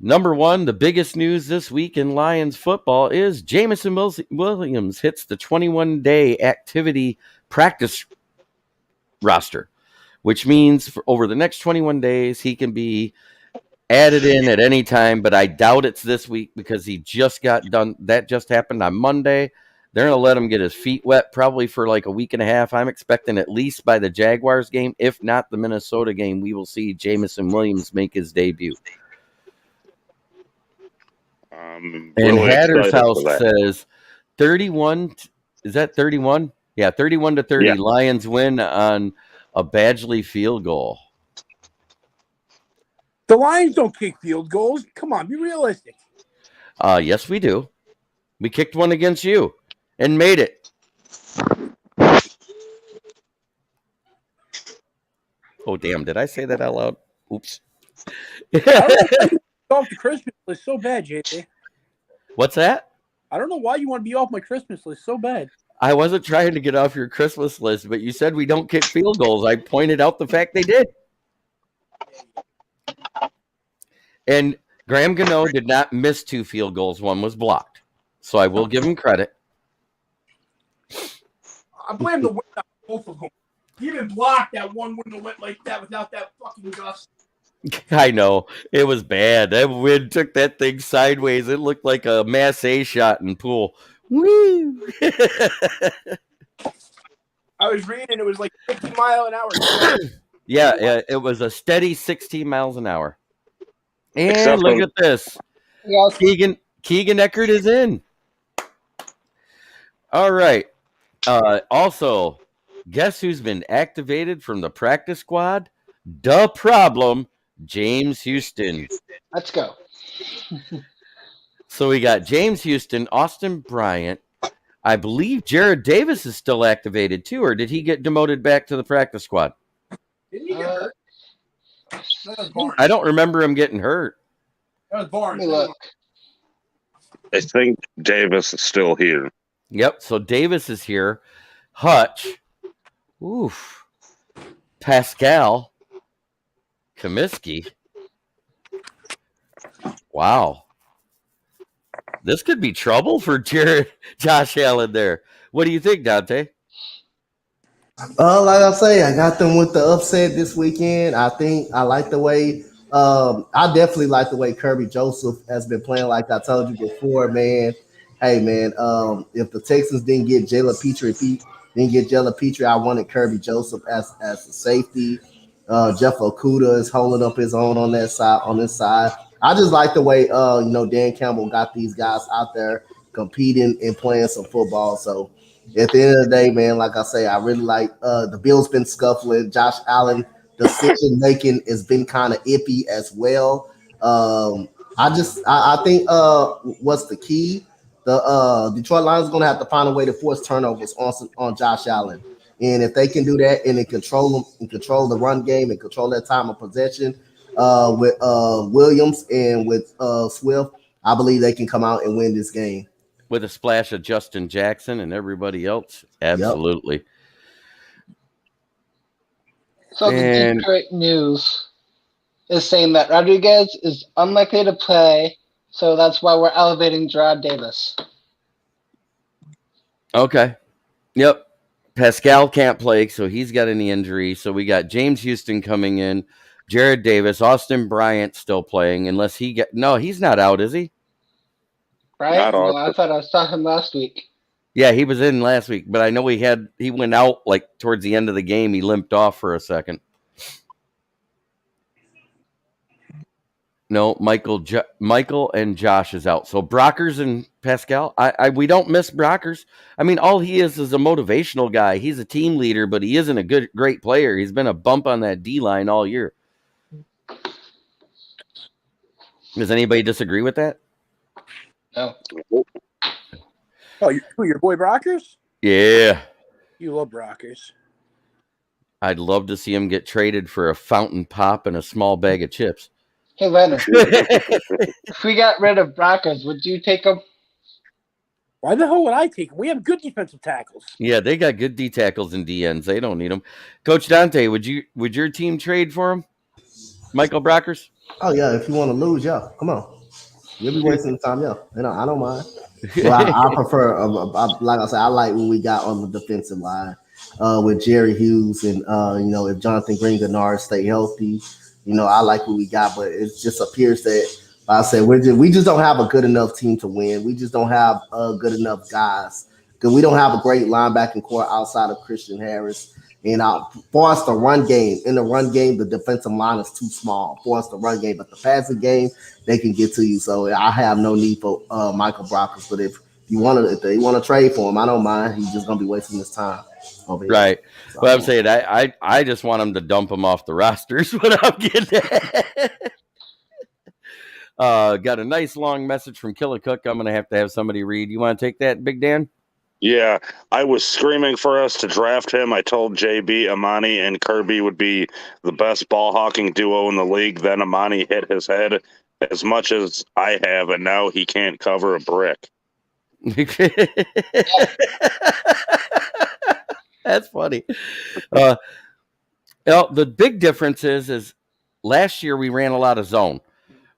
Number one, the biggest news this week in Lions football is Jameson Williams hits the 21-day activity practice roster, which means for over the next 21 days, he can be added in at any time, but I doubt it's this week because he just got done. That just happened on Monday. They're going to let him get his feet wet probably for like a week and a half. I'm expecting at least by the Jaguars game, if not the Minnesota game, we will see Jameson Williams make his debut. And really Hatter's House excited for that. says 31. Is that 31? Yeah, 31-30. Yeah. Lions win on a Badgley field goal. The Lions don't kick field goals. Come on, be realistic. Yes, we do. We kicked one against you and made it. Oh, damn. Did I say that out loud? Oops. I don't know why you off the Christmas list so bad, JJ. What's that? I don't know why you want to be off my Christmas list so bad. I wasn't trying to get off your Christmas list, but you said we don't kick field goals. I pointed out the fact they did. And Graham Gano did not miss 2 field goals. One was blocked. So I will give him credit. I blame the wind on both of them. He even blocked that one wouldn't have went like that without that fucking gust. I know. It was bad. That wind took that thing sideways. It looked like a Mass A shot in pool. Woo! I was reading it was like 50 mile an hour. Yeah, it was a steady 16 miles an hour. And Except look for- at this. Yes. Keegan Eckert is in. All right. Also, guess who's been activated from the practice squad? The problem, James Houston. Let's go. So we got James Houston, Austin Bryant. I believe Jared Davis is still activated too, or did he get demoted back to the practice squad? Didn't he get hurt? That was Barnes. I don't remember him getting hurt. That was Let Barnes. me look. I think Davis is still here. Yep, so Davis is here. Hutch. Oof. Pascal. Comiskey. Wow. This could be trouble for Josh Allen there. What do you think, Dante? Like I say, I got them with the upset this weekend. I think I like the way. I definitely like the way Kirby Joseph has been playing. Like I told you before, man. Hey, man. If the Texans didn't get Jalen Petrie, I wanted Kirby Joseph as a safety. Jeff Okuda is holding up his own on that side. On this side, I just like the way Dan Campbell got these guys out there competing and playing some football. So at the end of the day, man, like I say, I really like the Bills been scuffling. Josh Allen decision making has been kind of iffy as well. I think what's the key? The Detroit Lions gonna have to find a way to force turnovers on Josh Allen. And if they can do that and then control them and control the run game and control that time of possession with Williams and with Swift, I believe they can come out and win this game. With a splash of Justin Jackson and everybody else. Absolutely. So the Detroit news is saying that Rodriguez is unlikely to play, so that's why we're elevating Gerard Davis. Okay. Yep. Pascal can't play, so he's got any injury. So we got James Houston coming in, Jared Davis, Austin Bryant still playing, unless he's not out, is he? Right? No, I thought I saw him last week. Yeah, he was in last week, but I know he went out like towards the end of the game. He limped off for a second. No, Michael and Josh is out. So Brockers and Pascal, we don't miss Brockers. I mean, all he is a motivational guy. He's a team leader, but he isn't a great player. He's been a bump on that D line all year. Does anybody disagree with that? No. Oh, your boy Brockers? Yeah. You love Brockers. I'd love to see him get traded for a fountain pop and a small bag of chips. Hey, Leonard. If we got rid of Brockers, would you take him? Why the hell would I take him? We have good defensive tackles. Yeah, they got good D tackles and DNs. They don't need them. Coach Dante, would your team trade for him? Michael Brockers? Oh yeah, if you want to lose, yeah, come on. You'll be wasting time, yeah. I don't mind. Well, I prefer, like I said, I like what we got on the defensive line with Jerry Hughes and if Jonathan Green-Gennard stay healthy, I like what we got, but it just appears that, like I said, we just don't have a good enough team to win. We just don't have good enough guys because we don't have a great linebacking core outside of Christian Harris. And for us to run game, in the run game, the defensive line is too small for us to run game. But the passing game, they can get to you. So I have no need for Michael Brockers. But if they want to trade for him, I don't mind. He's just gonna be wasting his time over here. Right. So, well, I'm saying I just want him to dump him off the rosters. What I'm getting at. Got a nice long message from Killicook. I'm gonna have to have somebody read. You want to take that, Big Dan? Yeah, I was screaming for us to draft him. I told JB, Amani, and Kirby would be the best ball hawking duo in the league. Then Amani hit his head as much as I have, and now he can't cover a brick. That's funny. The big difference is last year we ran a lot of zone,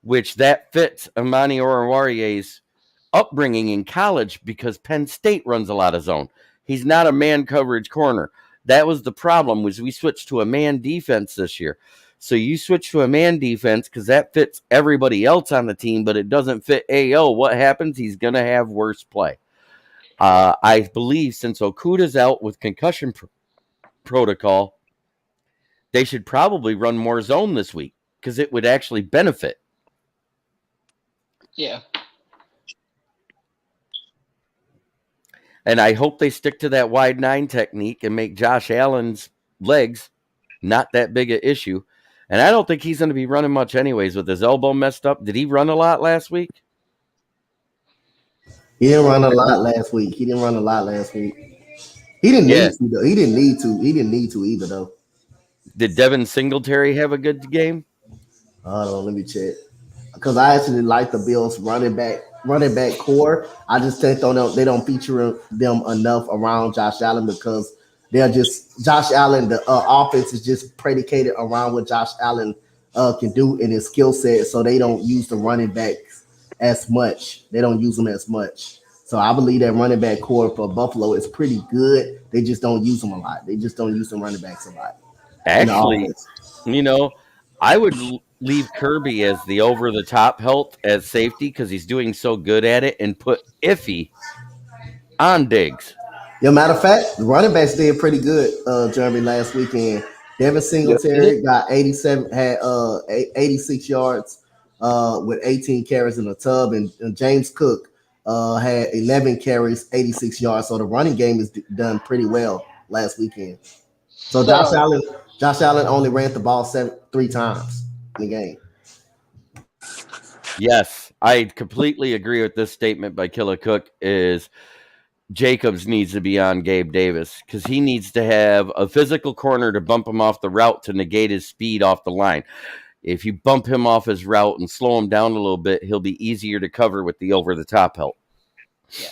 which that fits Amani Oruwarie's upbringing in college because Penn State runs a lot of zone. He's not a man coverage corner. That was the problem, was we switched to a man defense this year. So you switch to a man defense because that fits everybody else on the team, but it doesn't fit AO. What happens? He's going to have worse play. I believe since Okuda's out with concussion protocol, they should probably run more zone this week because it would actually benefit. Yeah. And I hope they stick to that wide 9 technique and make Josh Allen's legs not that big an issue. And I don't think he's going to be running much anyways with his elbow messed up. Did he run a lot last week? He didn't run a lot last week. He didn't need to, though. He didn't need to either, though. Did Devin Singletary have a good game? Hold on, let me check. Because I actually like the Bills running back core. I just think they don't feature them enough around Josh Allen because they're just Josh Allen. The offense is just predicated around what Josh Allen can do in his skill set. So they don't use the running backs as much. They don't use them as much. So I believe that running back core for Buffalo is pretty good. They just don't use them a lot. They just don't use them running backs a lot. Actually, I would leave Kirby as the over-the-top help as safety because he's doing so good at it and put Iffy on Diggs. Yeah, matter of fact, the running backs did pretty good, Jeremy, last weekend. Devin Singletary got 86 yards with 18 carries in the tub, and James Cook had 11 carries, 86 yards. So the running game is done pretty well last weekend. So Josh Allen only ran the ball 3 times in the game. Yes, I completely agree with this statement by Killa Cook. Is Jacobs needs to be on Gabe Davis because he needs to have a physical corner to bump him off the route to negate his speed off the line. If you bump him off his route and slow him down a little bit, he'll be easier to cover with the over-the-top help. Yeah.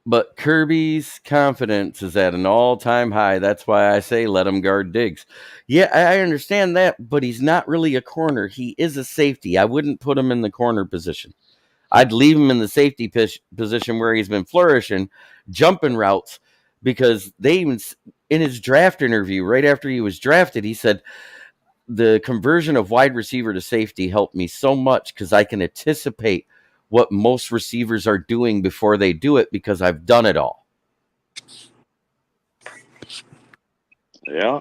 But Kirby's confidence is at an all-time high. That's why I say let him guard Diggs. Yeah, I understand that, but he's not really a corner. He is a safety. I wouldn't put him in the corner position. I'd leave him in the safety position where he's been flourishing, jumping routes, because they even, in his draft interview, right after he was drafted, he said, the conversion of wide receiver to safety helped me so much because I can anticipate what most receivers are doing before they do it because I've done it all. Yeah.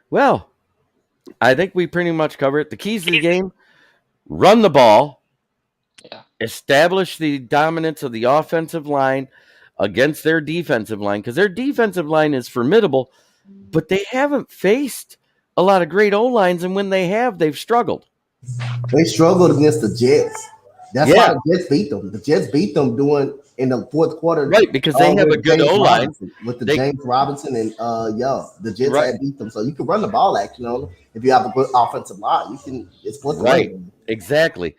Well, I think we pretty much covered it. The keys to the game: run the ball, establish the dominance of the offensive line against their defensive line, because their defensive line is formidable, but they haven't faced a lot of great O-lines, and when they have, they've struggled. They struggled against the Jets. That's why the Jets beat them. The Jets beat them in the fourth quarter. Right, because they have a good O-line. With James Robinson and the Jets had beat them. So you can run the ball action on them if you have a good offensive line. It's what's right. Exactly.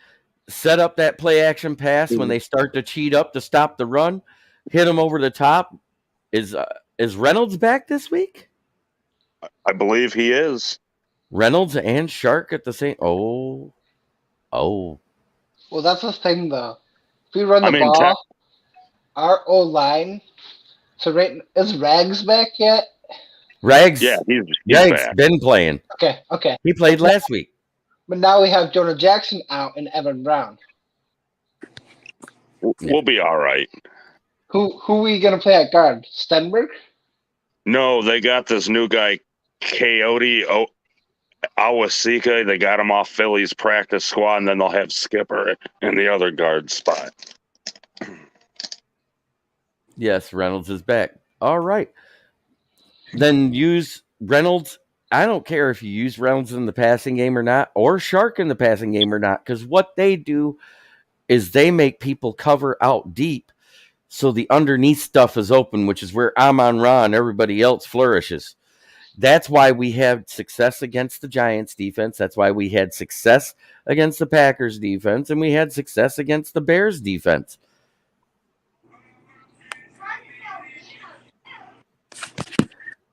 Set up that play action pass when they start to cheat up to stop the run. Hit them over the top. Is Reynolds back this week? I believe he is. Reynolds and Shark at the same. Oh. Well, that's the thing, though. If we run the ball, our O-line. So, is Rags back yet? Rags? Yeah, he's back. Been playing. Okay. He played last week. But now we have Jonah Jackson out and Evan Brown. We'll be all right. Who are we gonna play at guard? Stenberg? No, they got this new guy, Coyote Awasika. They got him off Philly's practice squad, and then they'll have Skipper in the other guard spot. Yes, Reynolds is back. All right. Then use Reynolds. I don't care if you use Reynolds in the passing game or not, or Shark in the passing game or not, because what they do is they make people cover out deep so the underneath stuff is open, which is where Amon-Ra and everybody else flourishes. That's why we had success against the Giants defense. That's why we had success against the Packers defense, and we had success against the Bears defense.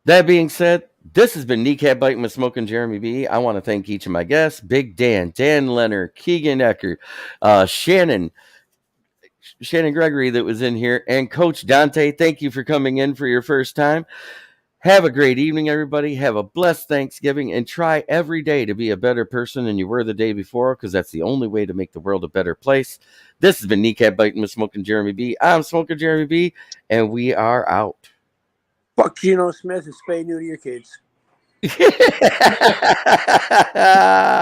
That being said, this has been Kneecap Biting with Smokin'Jeremy B. I want to thank each of my guests: Big Dan, Dan Leonard, Keegan Ecker, Shannon Gregory that was in here, and Coach Dante. Thank you for coming in for your first time. Have a great evening, everybody. Have a blessed Thanksgiving, and try every day to be a better person than you were the day before, because that's the only way to make the world a better place. This has been Kneecap Biting with Smokin'Jeremy B. I'm Smokin'Jeremy B, and we are out. Fuck Geno Smith and spay new to your kids.